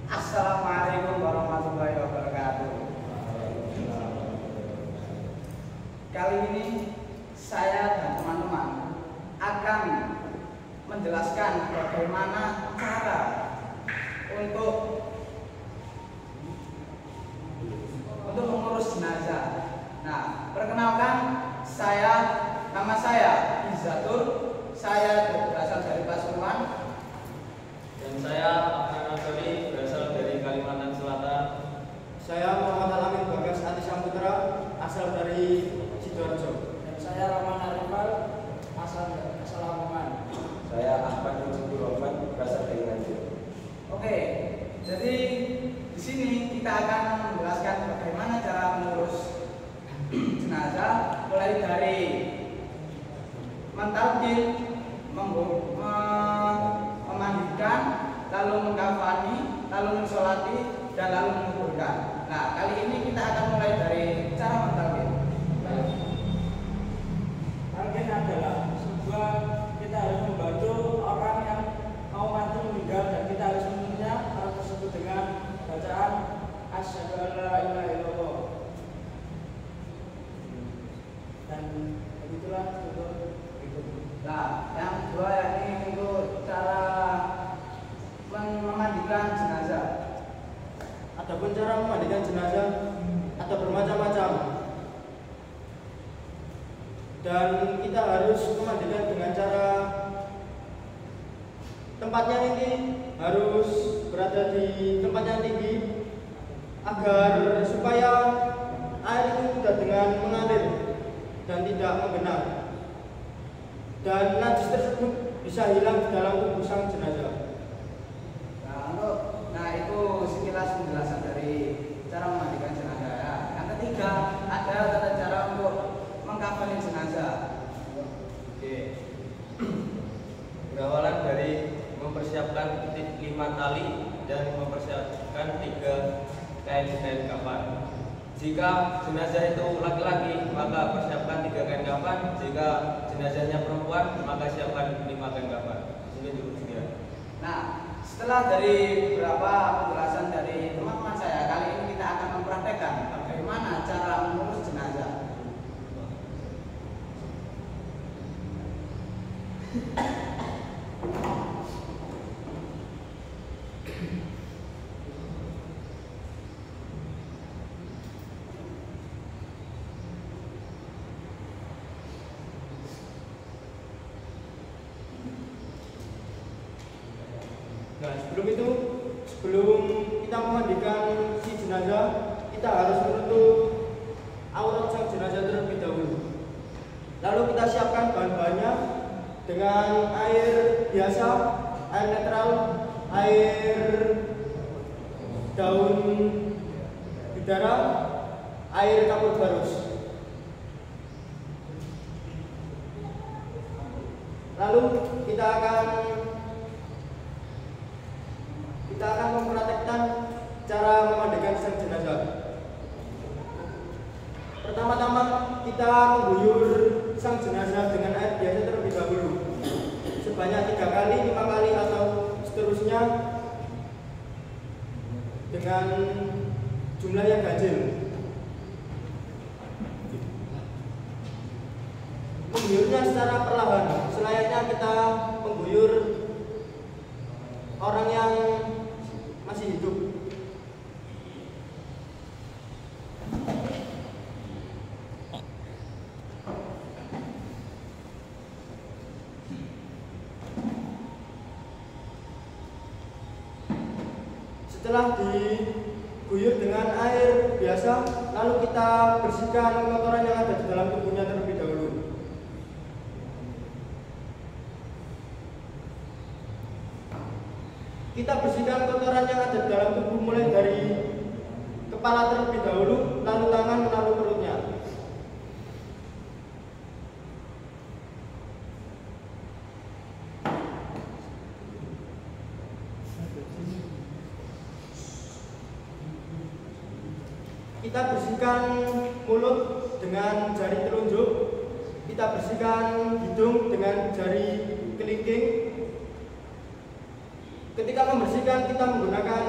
Assalamualaikum warahmatullahi wabarakatuh. Kali ini saya dan teman-teman akan menjelaskan bagaimana cara untuk mengurus jenazah. Nah, perkenalkan nama saya Izatul. Saya berasal dari Pasuruan. Dan saya Abdul Nasri, berasal dari Kalimantan Selatan. Saya Muhammad Amin Bagas Ati Samputra, asal dari Sidoarjo. Dan saya Rahman Arifal, asal Lamongan. Saya Ahmad Nurul Rahman, berasal dari Nganjuk. Oke, jadi di sini kita akan menjelaskan bagaimana cara mengurus jenazah, mulai dari mentalkin, memandikan, lalu mengkafani, lalu mensolati, dan lalu menguburkan. Nah, kali ini kita akan mulai dari cara mentalkin. Talqin adalah sebuah, kita harus membantu orang yang mau mati meninggal, dan kita harus memenuhinya hal tersebut dengan bacaan asyhadu an la ilaha illallah. Dan begitulah untuk berikut. Nah, yang kedua yakni untuk cara memandikan jenazah. Adapun cara memandikan jenazah ada bermacam-macam. Dan kita harus memandikan dengan cara tempatnya ini harus berada di tempat yang tinggi agar supaya air itu mudah dengan mengalir dan tidak menggenang, dan najis tersebut bisa hilang di dalam tubuh sang jenazah. Nah, itu sekilas penjelasan dari cara memandikan jenazah. Ya. Yang ketiga ada tata cara untuk mengkafani jenazah. Oke. Berawalan dari mempersiapkan 5 tali dan mempersiapkan 3 kain kafan. Jika jenazah itu laki-laki, maka persiapkan 3 kain kafan. Jika jenazahnya perempuan, maka siapkan 5 kain kafan. Mungkin cukup sekian. Nah, setelah dari beberapa penjelasan dari teman-teman saya, kali ini kita akan mempraktekkan bagaimana cara mengurus jenazah. Nah, sebelum kita memandikan si jenazah, kita harus menutup aurat sang jenazah terlebih dahulu. Lalu kita siapkan bahan-bahannya dengan air biasa, air netral, air daun bidara, air kapur barus. Lalu kita akan mempraktekkan cara memandikan sang jenazah. Pertama-tama kita mengguyur sang jenazah dengan air biasa terlebih dahulu sebanyak 3 kali, 5 kali, atau seterusnya dengan jumlah yang ganjil. Mengguyurnya secara perlahan, selayaknya kita mengguyur orang yang masih hidup. Setelah diguyur dengan air biasa, lalu kita bersihkan kotoran yang ada di dalam tubuhnya terlebih dahulu. Kita bersihkan kotoran yang ada di dalam tubuh mulai dari kepala terlebih dahulu, lalu tangan, lalu perutnya. Kita bersihkan mulut dengan jari telunjuk, kita bersihkan hidung dengan jari kelingking. Ketika membersihkan, kita menggunakan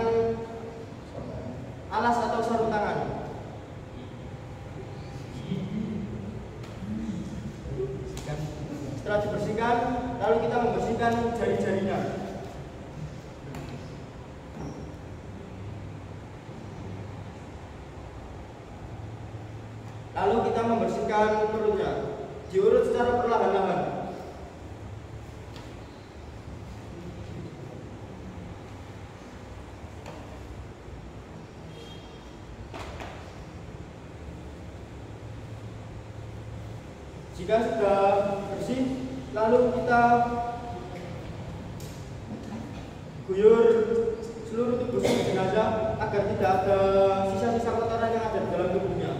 alas atau sarung tangan. Setelah dibersihkan, lalu kita membersihkan jari-jarinya. Lalu kita membersihkan perutnya, diurut secara perlahan-lahan. Jika sudah bersih, lalu kita guyur seluruh tubuh jenazah agar tidak ada sisa-sisa kotoran yang ada di dalam tubuhnya.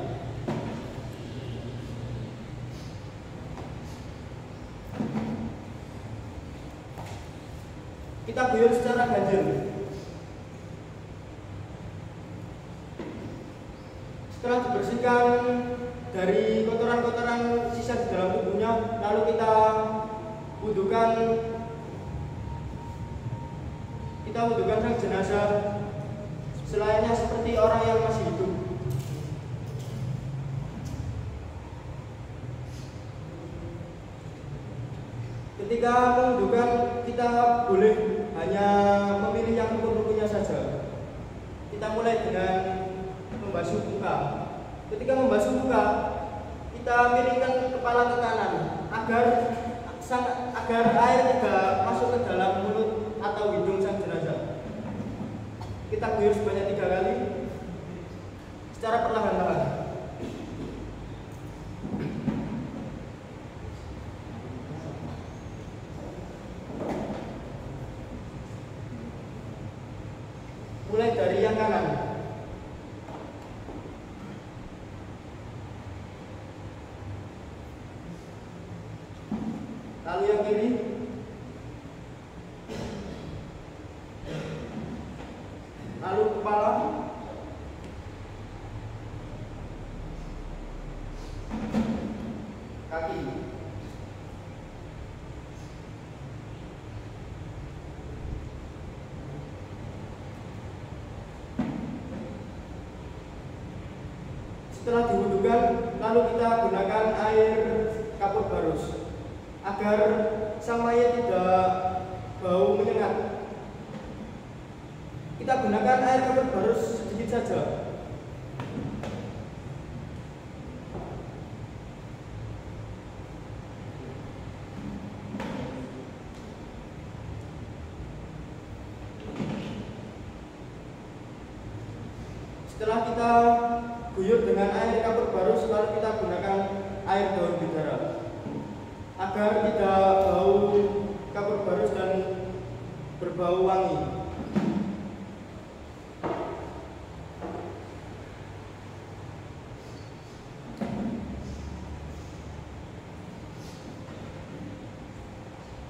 Kita guyur secara ganjil. Setelah dibersihkan dari kotoran-kotoran sisa di dalam tubuhnya, lalu kita wudukan sang jenazah selayaknya seperti orang yang masih hidup. Ketika mewudukan, kita boleh hanya memilih yang rukun-rukunnya saja. Kita mulai dengan membasuh muka. Ketika membasuh muka, kita miringkan kepala ke kanan agar air tidak masuk ke dalam mulut atau hidung sang jenazah. Kita guyur sebanyak 3 kali secara perlahan-lahan. Mulai dari yang kanan. Lalu yang kiri. Lalu kepala. Kaki. Setelah diwudukan, lalu kita gunakan air kapur barus agar sang mayat tidak bau menyengat. Kita gunakan air kapur barus sedikit saja. Setelah kita guyur dengan air kapur barus, lalu kita gunakan air daun bidara agar tidak bau kapur barus dan berbau wangi.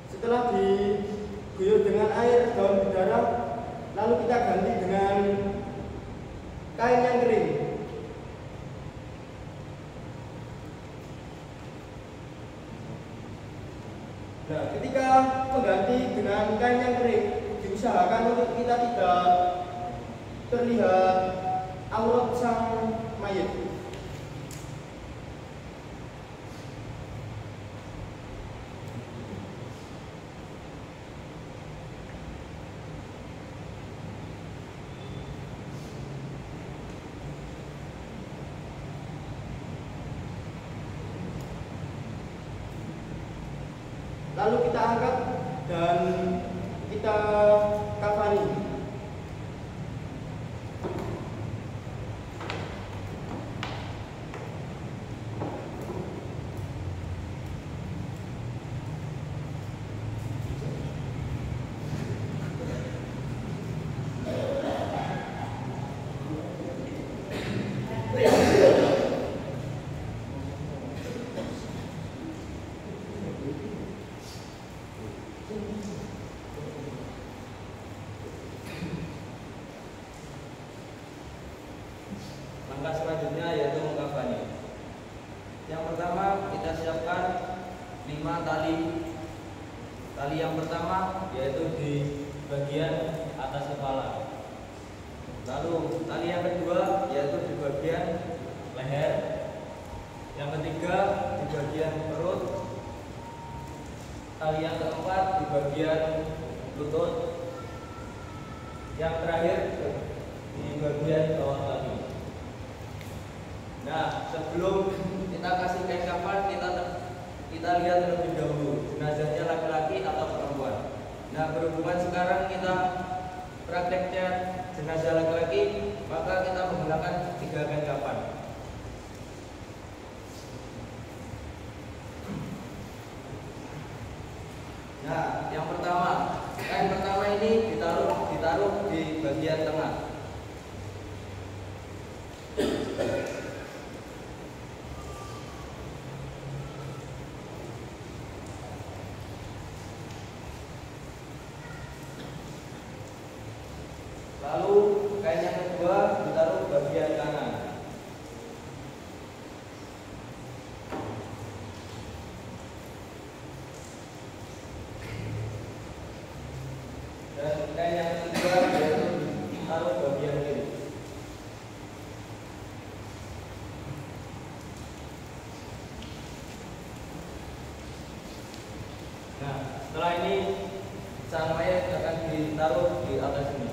Setelah diguyur dengan air daun bidara, lalu kita ganti dengan kain yang kering. Nah, ketika mengganti dengan kain yang kering, diusahakan untuk kita tidak terlihat aurat sang mayat. Lalu kita angkat dan kita kafani. Langkah selanjutnya yaitu mengkafani. Yang pertama kita siapkan 5 tali. Tali yang pertama yaitu di bagian atas kepala. Lalu tali yang kedua yaitu di bagian leher. Yang ketiga di bagian perut. Tali yang keempat di bagian lutut. Yang terakhir di bagian bawah kaki. Nah, sebelum kita kasih kain kafan, kita lihat terlebih dahulu jenazahnya laki-laki atau perempuan. Nah, berhubungan sekarang kita prakteknya jenazah laki-laki, maka kita menggunakan 3 kain kafan. Nah, yang pertama, kain pertama ini ditaruh di bagian tengah. Lalu kain yang kedua ditaruh bagian kanan. Dan kain yang ketiga yaitu ditaruh bagian kiri. Nah, setelah ini sang mayat akan ditaruh di atas ini.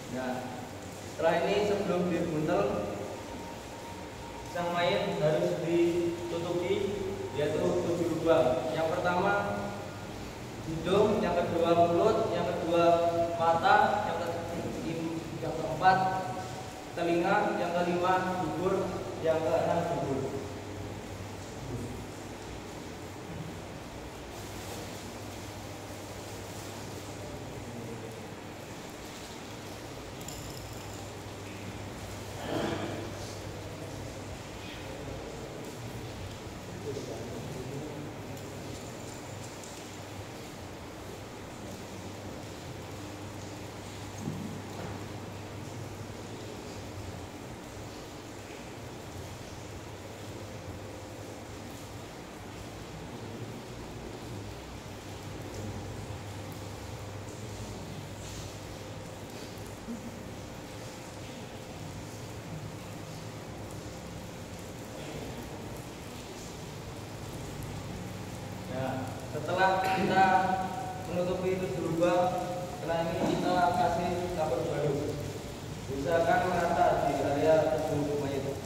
Nah, setelah ini sebelum dibuntel, sang mayat harus ditutupi yaitu 7 lubang. Yang pertama hidung, yang kedua mulut, yang kedua mata, yang keempat telinga, yang kelima dubur, yang keenam dubur. Setelah kita menutupi itu lubang, setelah ini kita kasih kapur baru. Usahakan merata di area tubuh mayat.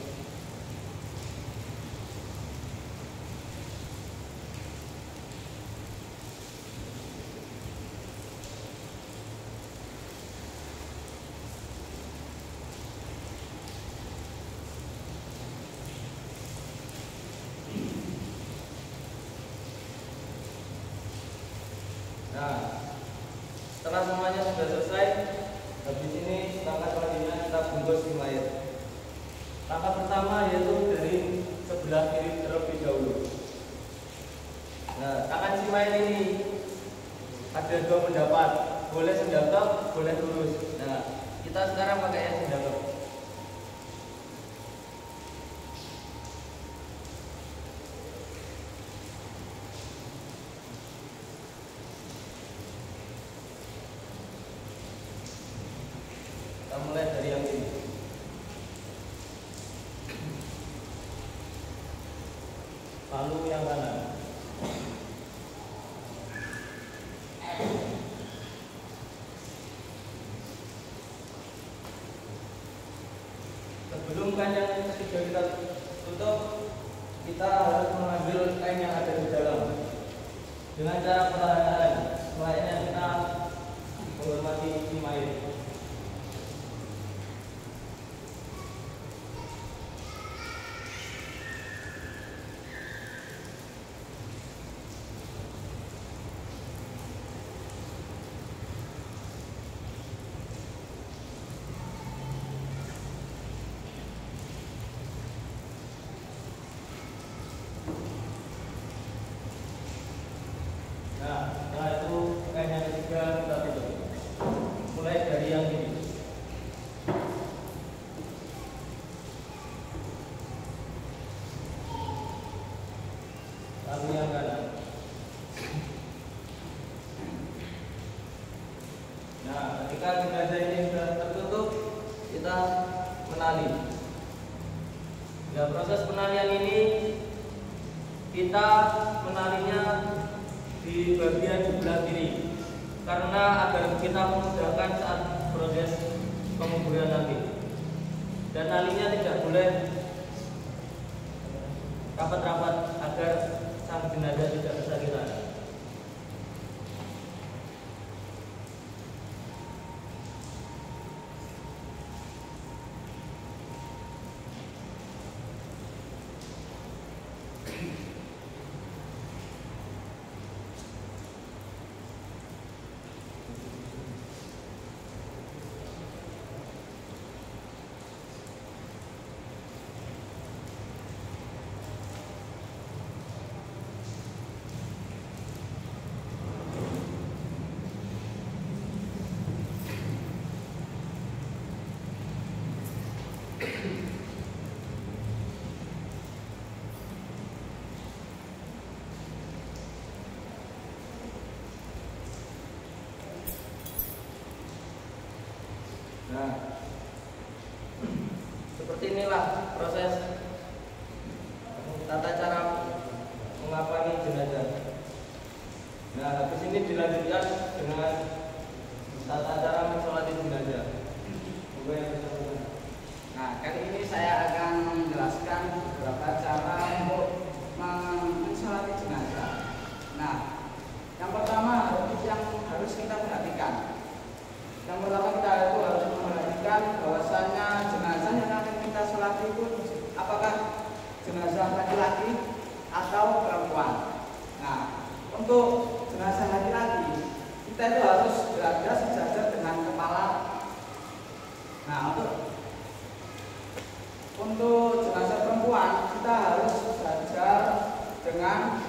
Nah, setelah semuanya sudah selesai, habis ini langkah selanjutnya kita bungkus si mayat. Langkah pertama yaitu dari sebelah kiri terlebih dahulu. Nah, tangan si mayat ini ada 2 pendapat, boleh sendangkap, boleh lurus. Nah, kita sekarang pakai yang sendangkap. Kita mulai dari yang ini. Lalu yang kanan. Sebelum kain yang ketiga kita tutup, kita harus mengambil kain yang ada di dalam dengan cara perlahan-lahan. Selanjutnya kita menghormati si mayat. Nah, ketika jenazah ini sudah tertutup, kita menali. Nah, proses penalian ini kita menalinya di bagian sebelah kiri karena agar kita memudahkan saat proses penguburan nanti. Dan nalinya tidak boleh rapat-rapat agar sang jenazah tidak kesakitan. Nah, seperti inilah proses tata cara mengapani jenazah. Nah, habis ini dilanjutkan dengan tata cara mensolati jenazah. Nah, kali ini saya akan menjelaskan beberapa cara untuk mensolati jenazah. Nah, yang pertama yang harus kita perhatikan. Yang pertama kita itu harus memperhatikan bahwasannya jenazah yang akan kita sholati itu apakah jenazah laki-laki atau perempuan. Nah, untuk jenazah laki-laki kita itu harus berada sejajar dengan kepala. Nah, untuk jenazah perempuan kita harus sejajar dengan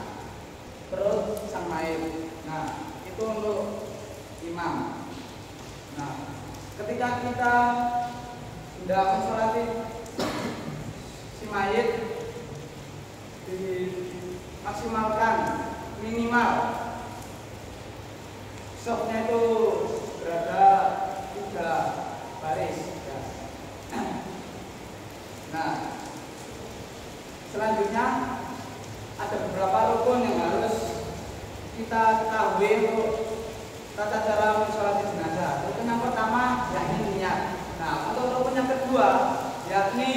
perut sang mayit. Nah, itu untuk imam. Nah, ketika kita sudah mensolati si mayit, dimaksimalkan minimal sofnya itu berada 3 baris. Nah, selanjutnya ada beberapa rukun yang harus kita ketahui untuk tata cara mensolati jenazah. Rukun yang pertama yakni niat. Nah, untuk rukun yang kedua yakni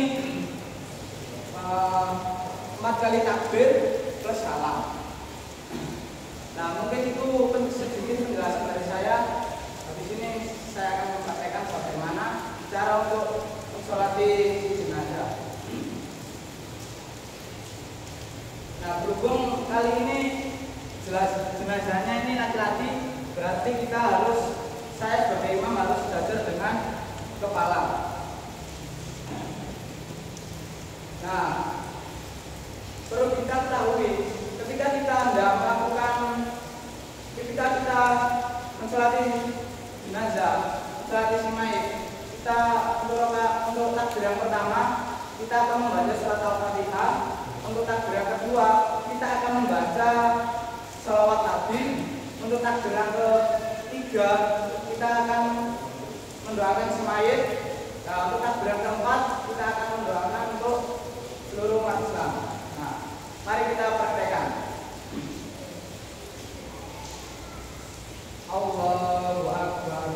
4 kali takbir plus salam. Nah, mungkin itu sedikit penjelasan dari saya. Habis ini saya akan mempraktekkan bagaimana cara untuk mensolati jenazah. Nah, berhubung kali ini jenazahnya ini laki-laki, berarti kita saya sebagai imam harus sejajar dengan kepala. Nah, perlu kita ketahui ketika kita mensolati jenazah, mensolati si mayit, kita untuk takbir yang pertama kita akan membaca surat Al-Fatihah. Untuk takbir yang kedua kita akan membaca sholawat Nabi. Untuk takbir yang ketiga kita akan mendoakan si mayit. Nah, untuk takbir yang keempat kita akan mendoakan untuk seluruh umat Islam. Nah, mari kita praktekkan. Allahu Akbar.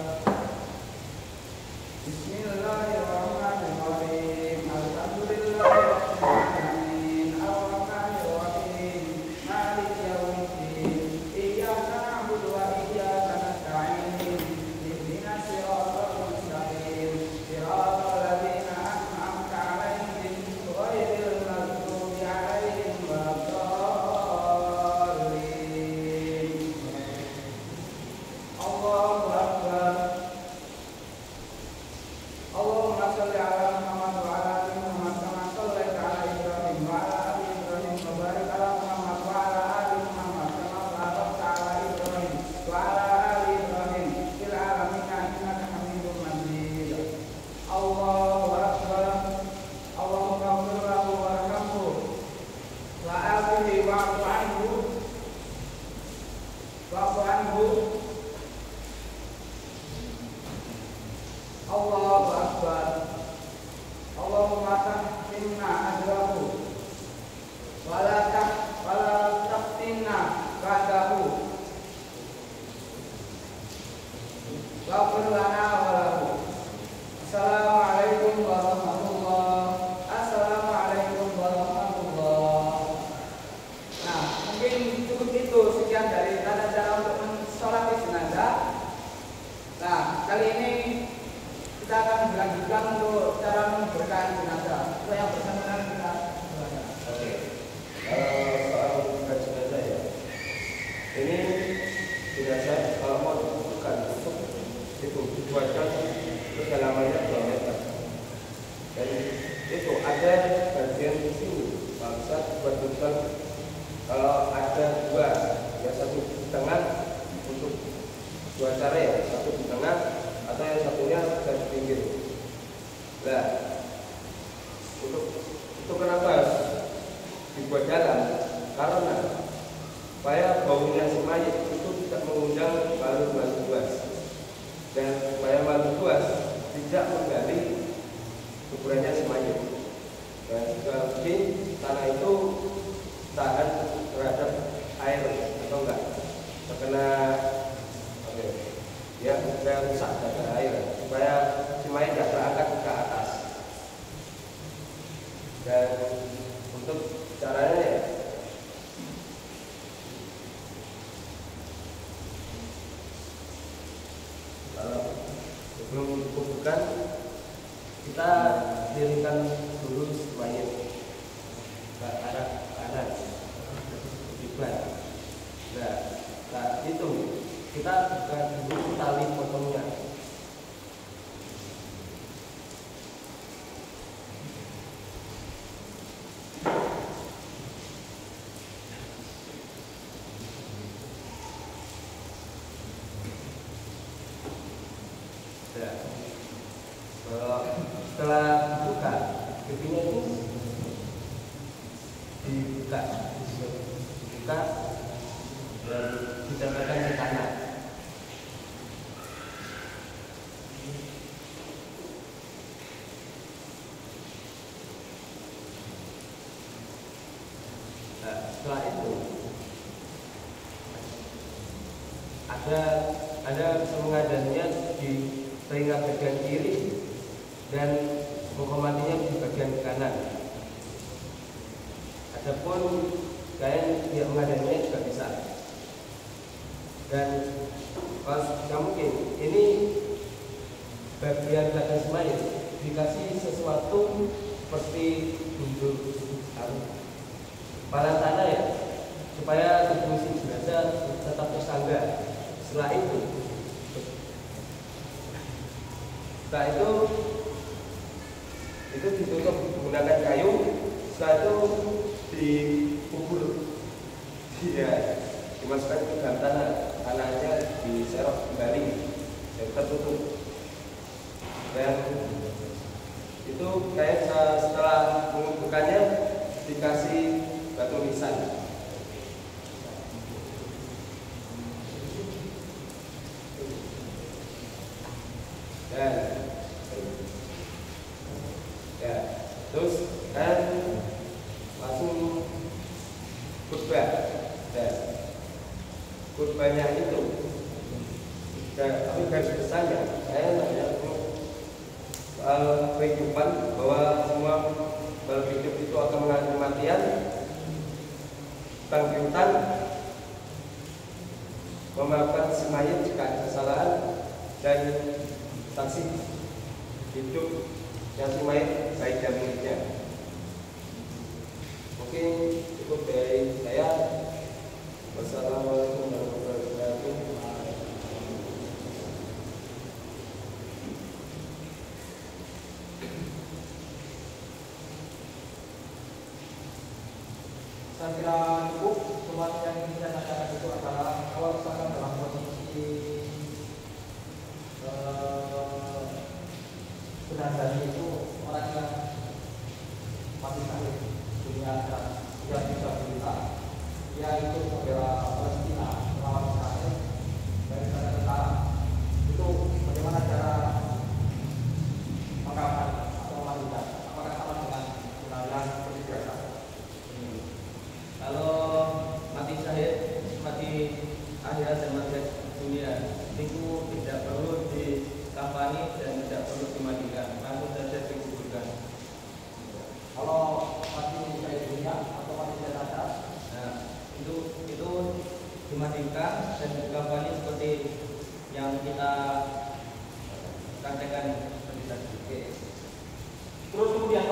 Bismillahirrahmanirrahim. Alhamdulillahirrahmanirrahim. Ar-Rahmanirrahim. Maliki yaumiddin. Iyyaka na'budu wa iyyaka nasta'in. Ihdinas siratal mustaqim. Siratal ladzina an'amta 'alaihim ghairil maghdubi 'alaihim waladdallin. Allahu Akbar. Allahu Akbar. Allahumma tahtimna ajrahu wala taftinna ba'dahu wa'fir lana wa lahu. Assalamualaikum warahmatullahi. Assalamualaikum warahmatullahi. Nah, mungkin cukup itu sekian dari tata cara untuk mensolati jenazah. Nah, kali ini kita akan melanjutkan untuk cara memberkahkan jenazah. Untuk yang bersangkutan kita silakan. Oke. Soal bukan jenazah ya. Ini jenazah kalau mau dibutuhkan untuk itu dibuatkan kedalamannya 2 meter. Dan itu ada bagian di sini. Bangsa buatkan kalau ada 2, yang satu di tengah untuk 2 cara ya, satu di tengah atau yang satunya di pinggir. Nah, untuk kenapa harus dibuat dalam? Karena supaya baunya si mayat itu tidak mengundang makhluk buas, dan supaya makhluk buas tidak menggali kuburannya si mayat. Dan juga mungkin tanah itu tahan terhadap air atau enggak terkena ya supaya rusak dari air, supaya si mayat tidak terangkat ke atas. Dan untuk caranya ya, sebelum dikuburkan kita dirikan dulu si mayat ke arah kanan kiblat. Nah itu kita buka dulu tali potongnya. Nah, setelah buka pipinya itu dibuka dan ditempelkan di tanah. Nah, setelah itu ada pengadanya di telinga bagian kiri dan matinya di bagian kanan. Adapun kain yang mengadanya juga bisa. Dan pas mungkin ini bagian belakang semuanya dikasih sesuatu seperti bumbu palang tanah ya, supaya tubuh si jenazah tetap tersanggah. Setelah itu ditutup menggunakan kayu. Setelah itu dikubur, dimasukkan ke dalam tanahnya diserok kembali dan tertutup. Dan itu kayak setelah menguburkannya dikasih batu nisan. Dan ya, terus kan langsung khutbah. Dan khutbahnya itu tapi garis besarnya saya nanya soal kehidupan, bahwa semua makhluk hidup itu akan mengalami kematian, bangkitan, memaafkan si mayat jika ada kesalahan, dan saksi hidup yang si mayat baik dan buruknya. Mungkin cukup dari saya. Wassalamualaikum warahmatullahi wabarakatuh. Saya kira cukup. Cuma yang ingin saya tanyakan itu adalah kalau misalkan dalam kondisi jenazahnya itu orang yang masih sakit dunia dan yang bisa berita, dia itu membela Palestina melawan Israel dari negara tentara, itu bagaimana cara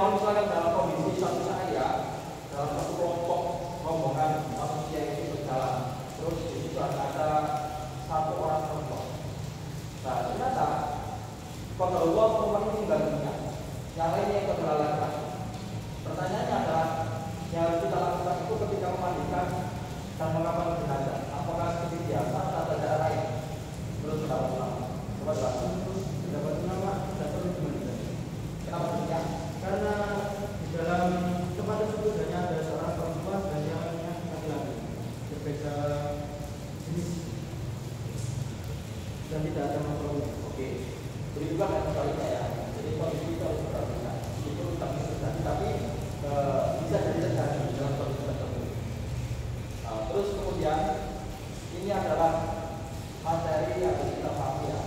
kalau misalkan dalam kondisi satu saya dalam satu kelompok rombongan manusia itu berjalan, terus di situ ada satu orang perempuan. Nah ternyata qadarullah perempuan ini meninggal dunia, yang lainnya ikut melalaikan. Pertanyaannya adalah yang harus kita lakukan itu ketika memandikan dan mengamankan jenazah, apakah seperti biasa atau ada cara lain? Terus kita ulang. Coba Pendapat ulama tidak perlu dimandikan. kenapa demikian? Karena di dalam tempat tersebut hanya ada seorang perempuan dan yang lainnya laki-laki, berbeda jenis dan tidak ada masalah. Oke, begitu juga dengan sebaliknya ya. Jadi kondisi itu harus diperhatikan. Itu tidak bisa terjadi, tapi bisa jadi terjadi dalam kondisi tertentu. Nah, terus kemudian ini adalah materi yang harus kita pahami ya.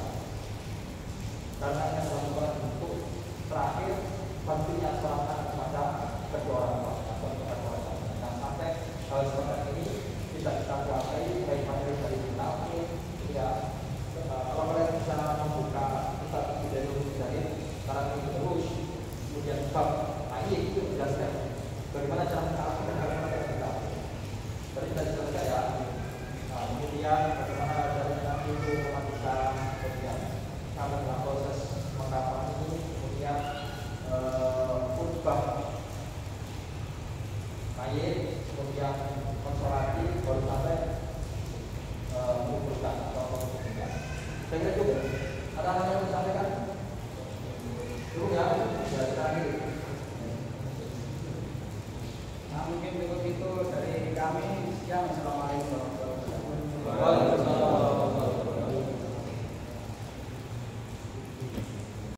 Karena ini adalah bentuk terakhir pentingnya sholat kepada kedua orang tua atau kepada orang tua. Jangan sampai hal seperti